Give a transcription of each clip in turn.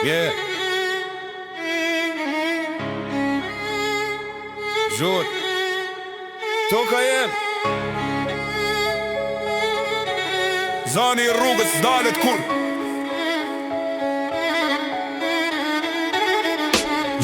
Yeah. Gjur Toka jem Zani rrugës s'dalet kur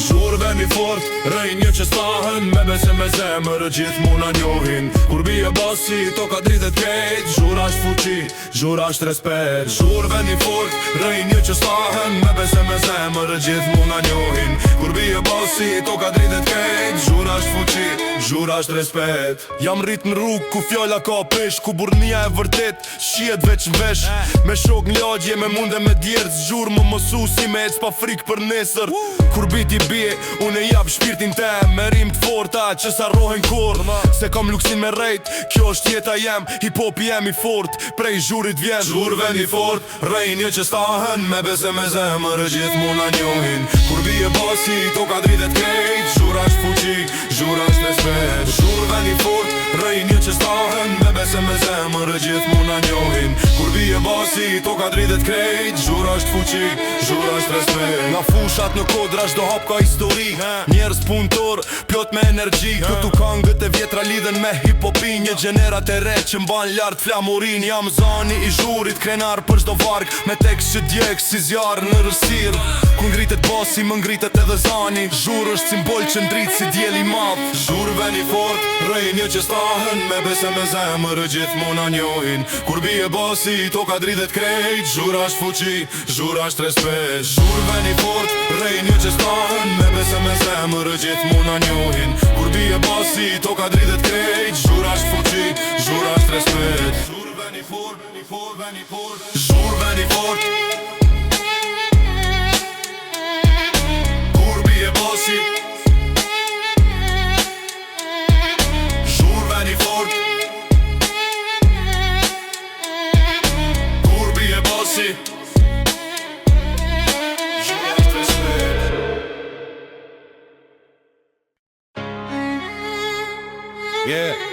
Zhurve një fort, rëj një që stahen Me bese me zemër, gjithë muna njohin Kur bije basi, toka dritet kejt Zhura është fuqi, zhura është respekt Zhurve një fort, rëj një që stahen Me bese me zemër, gjithë muna njohin Kur bije basi, toka dritet kejt Zhura është fuqi, zhura është respekt Jam rrit në rrug, ku fjalla ka pesh Ku burnia e vërtet, shiet veç në vesh Me shok në lagje, me munde me djerë Zhur më mësu si me ec pa frik për nesër Kur biti bie, unë e jap shpirtin te Me rim t'forta që s'arrohen kur Se kam luksin me rejt, kjo është jeta jem Hip-hop jem i fort, prej zhurit vjen Zhurve një fort, rej një që stahen Me bese me zemër, gjithë muna njohin Kur bije basi, toka dritet krejt Zhura është fuqi, zhura është respekt Zhurve një fort, rej një që stahen Me bese me zemër, gjithë muna njohin Kur bije basi, toka dritet krejt Zhura është fuqi, zhura është respekt Nga fushat në kodra shdo hap ka histori Njerës punëtor, plot me energji Këtu kangët e vjetra lidhen me hip-hopin Një gjenerat e re që mban lartë flamurin Jam zani i zhurit, krenar për shdo varg Me tekst që djek si zjarë në rësir Ku ngritet basi, më ngritet edhe zani Zhur është simbol që ndrit si djeli map Zhurve një fort, rej një që stahen Me bese me zemër, gjithë muna njohin Kur bije basi, toka dritet krejt Zhura është fuqi, zhura është respekt Zhurve një fort, rej një që stahen Me bese me zemër, gjithë muna njohin Kur bije basi, toka dritet krejt Zhura është fuqi, zhura është respekt Zhurve një fort, Zhurve një fort Kur bije basi Zhurve një fort Kur bije basi Yeah.